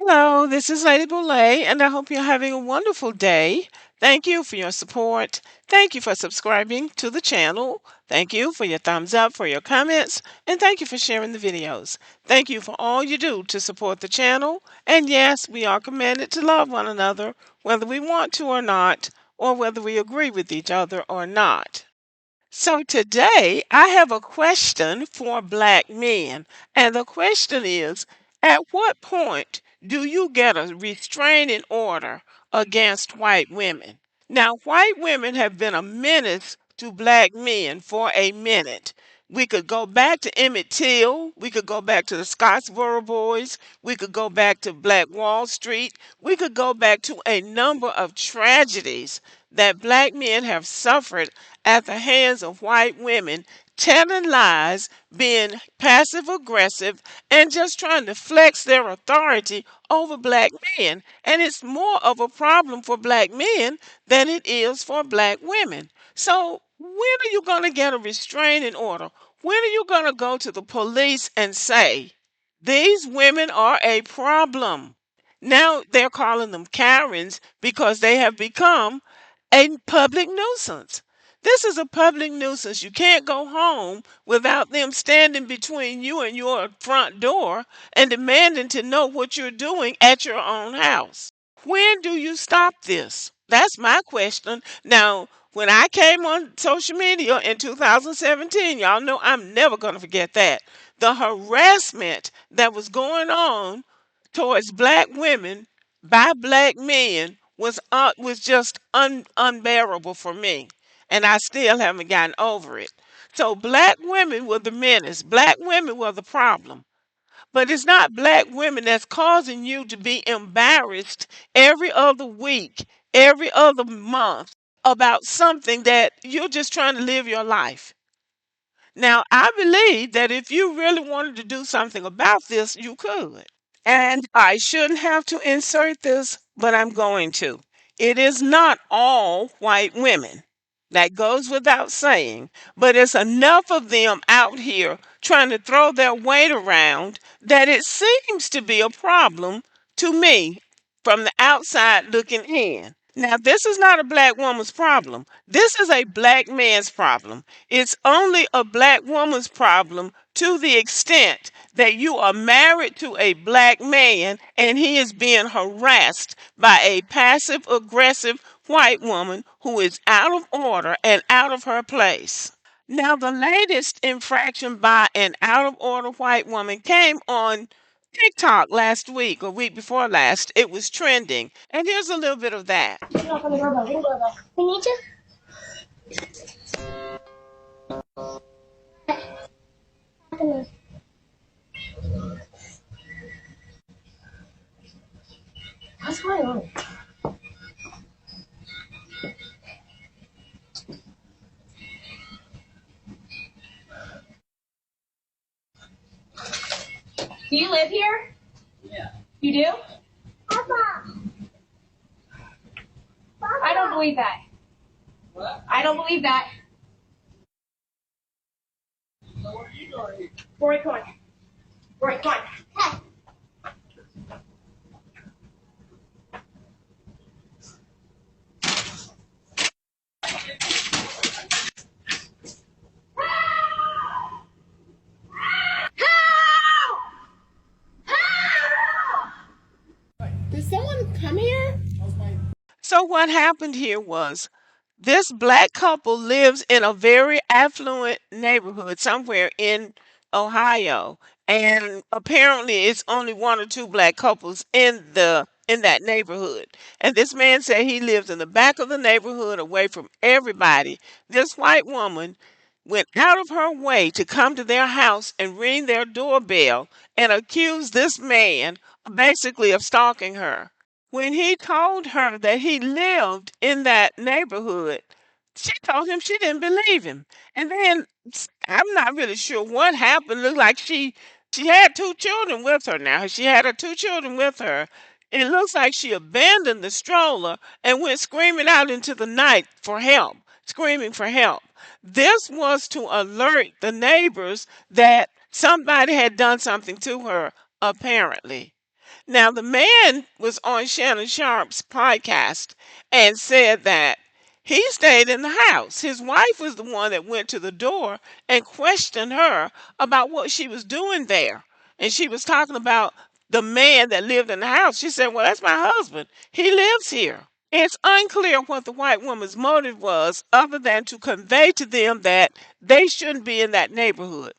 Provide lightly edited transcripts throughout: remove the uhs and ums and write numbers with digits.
Hello, this is Lady Boulay, and I hope you're having a wonderful day. Thank you for your support. Thank you for subscribing to the channel. Thank you for your thumbs up, for your comments, and thank you for sharing the videos. Thank you for all you do to support the channel. And yes, we are commanded to love one another, whether we want to or not, or whether we agree with each other or not. So today I have a question for black men. And the question is, at what point do you get a restraining order against white women? Now, white women have been a menace to black men for a minute. We could go back to Emmett Till. We could go back to the Scottsboro Boys. We could go back to Black Wall Street. We could go back to a number of tragedies that black men have suffered at the hands of white women, telling lies, being passive aggressive, and just trying to flex their authority over black men. And it's more of a problem for black men than it is for black women. So, when are you going to get a restraining order? When are you going to go to the police and say, these women are a problem? Now they're calling them Karens because they have become a public nuisance. This is a public nuisance. You can't go home without them standing between you and your front door and demanding to know what you're doing at your own house. When do you stop this? That's my question. Now, when I came on social media in 2017, y'all know I'm never going to forget that. The harassment that was going on towards black women by black men was just unbearable for me, and I still haven't gotten over it. So black women were the menace. Black women were the problem. But it's not black women that's causing you to be embarrassed every other week, every other month about something that you're just trying to live your life. Now, I believe that if you really wanted to do something about this, you could. And I shouldn't have to insert this, but I'm going to. It is not all white women. That goes without saying, but it's enough of them out here trying to throw their weight around that it seems to be a problem to me from the outside looking in. Now, this is not a black woman's problem. This is a black man's problem. It's only a black woman's problem to the extent that you are married to a black man and he is being harassed by a passive aggressive white woman who is out of order and out of her place. Now, the latest infraction by an out of order white woman came on TikTok last week or week before last. It was trending. And here's a little bit of that. We need to. What's going on? Do you live here? Yeah. You do? Papa. Papa. I don't believe that. What? I don't believe that. So where are you going? Rory, come on. Rory, come on. Hey. Did someone come here? So what happened here was this black couple lives in a very affluent neighborhood somewhere in Ohio, and apparently it's only one or two black couples in that neighborhood. And this man said he lives in the back of the neighborhood away from everybody. This white woman went out of her way to come to their house and ring their doorbell and accuse this man basically of stalking her. When he told her that he lived in that neighborhood, she told him she didn't believe him. And then I'm not really sure what happened. Looked like she had two children with her now. She had her two children with her. It looks like she abandoned the stroller and went screaming out into the night for help, screaming for help. This was to alert the neighbors that somebody had done something to her, apparently. Now, the man was on Shannon Sharp's podcast and said that he stayed in the house. His wife was the one that went to the door and questioned her about what she was doing there. And she was talking about the man that lived in the house. She said, "Well, that's my husband. He lives here." It's unclear what the white woman's motive was, other than to convey to them that they shouldn't be in that neighborhood.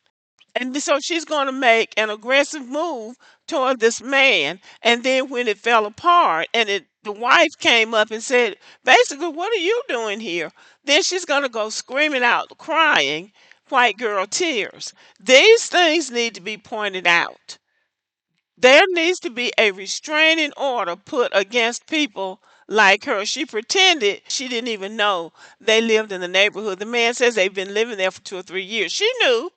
And so she's going to make an aggressive move toward this man. And then when it fell apart and the wife came up and said, basically, "What are you doing here?" Then she's going to go screaming out, crying, white girl tears. These things need to be pointed out. There needs to be a restraining order put against people like her. She pretended she didn't even know they lived in the neighborhood. The man says they've been living there for 2 or 3 years. She knew.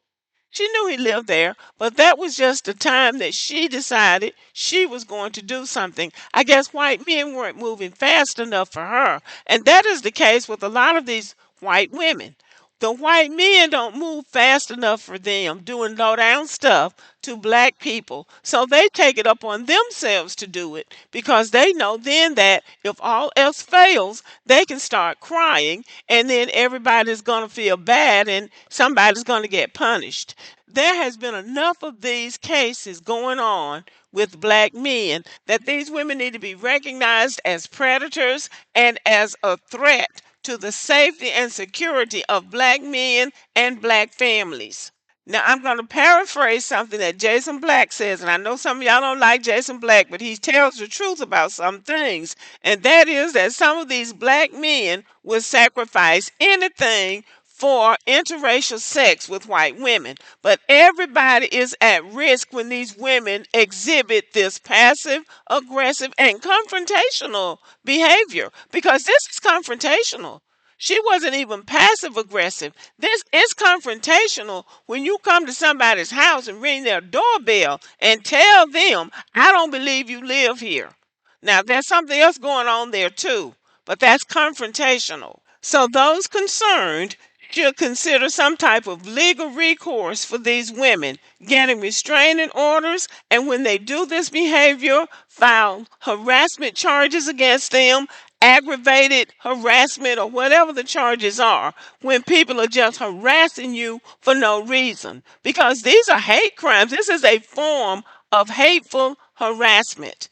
She knew he lived there, but that was just the time that she decided she was going to do something. I guess white men weren't moving fast enough for her. And that is the case with a lot of these white women. The white men don't move fast enough for them doing low down stuff to black people. So they take it up on themselves to do it because they know then that if all else fails, they can start crying and then everybody's going to feel bad and somebody's going to get punished. There has been enough of these cases going on with black men that these women need to be recognized as predators and as a threat to the safety and security of black men and black families. Now, I'm going to paraphrase something that Jason Black says, and I know some of y'all don't like Jason Black, but he tells the truth about some things, and that is that some of these black men would sacrifice anything for interracial sex with white women. But everybody is at risk when these women exhibit this passive, aggressive, and confrontational behavior because this is confrontational. She wasn't even passive aggressive. This is confrontational when you come to somebody's house and ring their doorbell and tell them, "I don't believe you live here." Now, there's something else going on there too, but that's confrontational. So, those concerned should consider some type of legal recourse for these women, getting restraining orders, and when they do this behavior, file harassment charges against them, aggravated harassment, or whatever the charges are, when people are just harassing you for no reason. Because these are hate crimes. This is a form of hateful harassment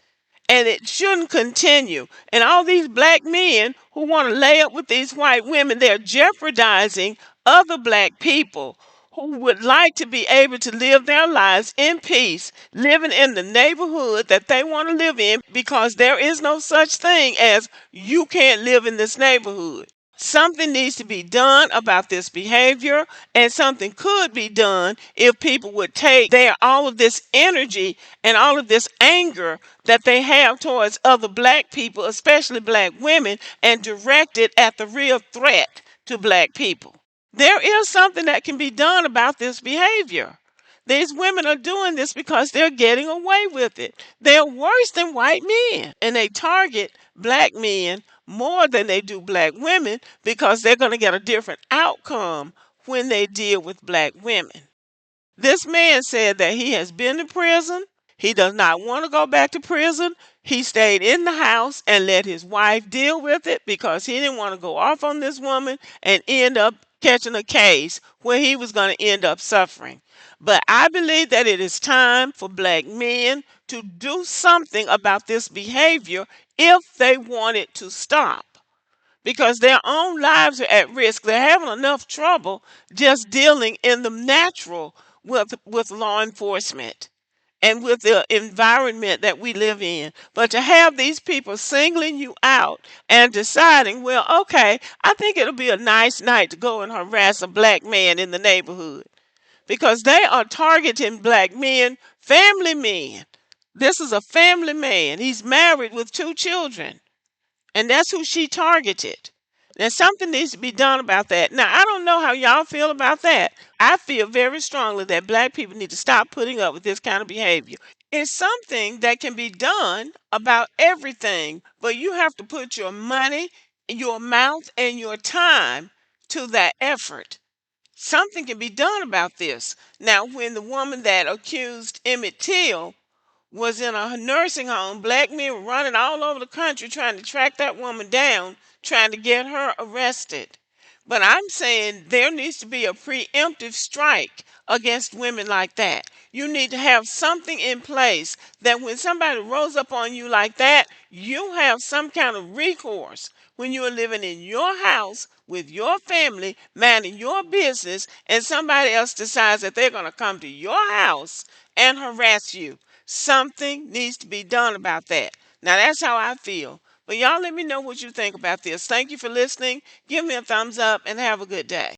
and it shouldn't continue. And all these black men who want to lay up with these white women, they're jeopardizing other black people who would like to be able to live their lives in peace, living in the neighborhood that they want to live in because there is no such thing as "you can't live in this neighborhood." Something needs to be done about this behavior, and something could be done if people would take their all of this energy and all of this anger that they have towards other black people, especially black women, and direct it at the real threat to black people. There is something that can be done about this behavior. These women are doing this because they're getting away with it. They're worse than white men, and they target black men more than they do black women because they're going to get a different outcome when they deal with black women. This man said that he has been to prison. He does not want to go back to prison. He stayed in the house and let his wife deal with it because he didn't want to go off on this woman and end up catching a case where he was going to end up suffering. But I believe that it is time for black men to do something about this behavior if they want it to stop because their own lives are at risk. They're having enough trouble just dealing in the natural with law enforcement and with the environment that we live in. But to have these people singling you out and deciding, well, okay, I think it'll be a nice night to go and harass a black man in the neighborhood because they are targeting black men, family men. This is a family man. He's married with 2 children. And that's who she targeted. Now, something needs to be done about that. Now, I don't know how y'all feel about that. I feel very strongly that black people need to stop putting up with this kind of behavior. It's something that can be done about everything, but you have to put your money, your mouth, and your time to that effort. Something can be done about this. Now, when the woman that accused Emmett Till was in a nursing home. Black men were running all over the country trying to track that woman down, trying to get her arrested. But I'm saying there needs to be a preemptive strike against women like that. You need to have something in place that when somebody rolls up on you like that, you have some kind of recourse when you are living in your house with your family, minding your business, and somebody else decides that they're going to come to your house and harass you. Something needs to be done about that. Now, that's how I feel. But y'all let me know what you think about this. Thank you for listening. Give me a thumbs up and have a good day.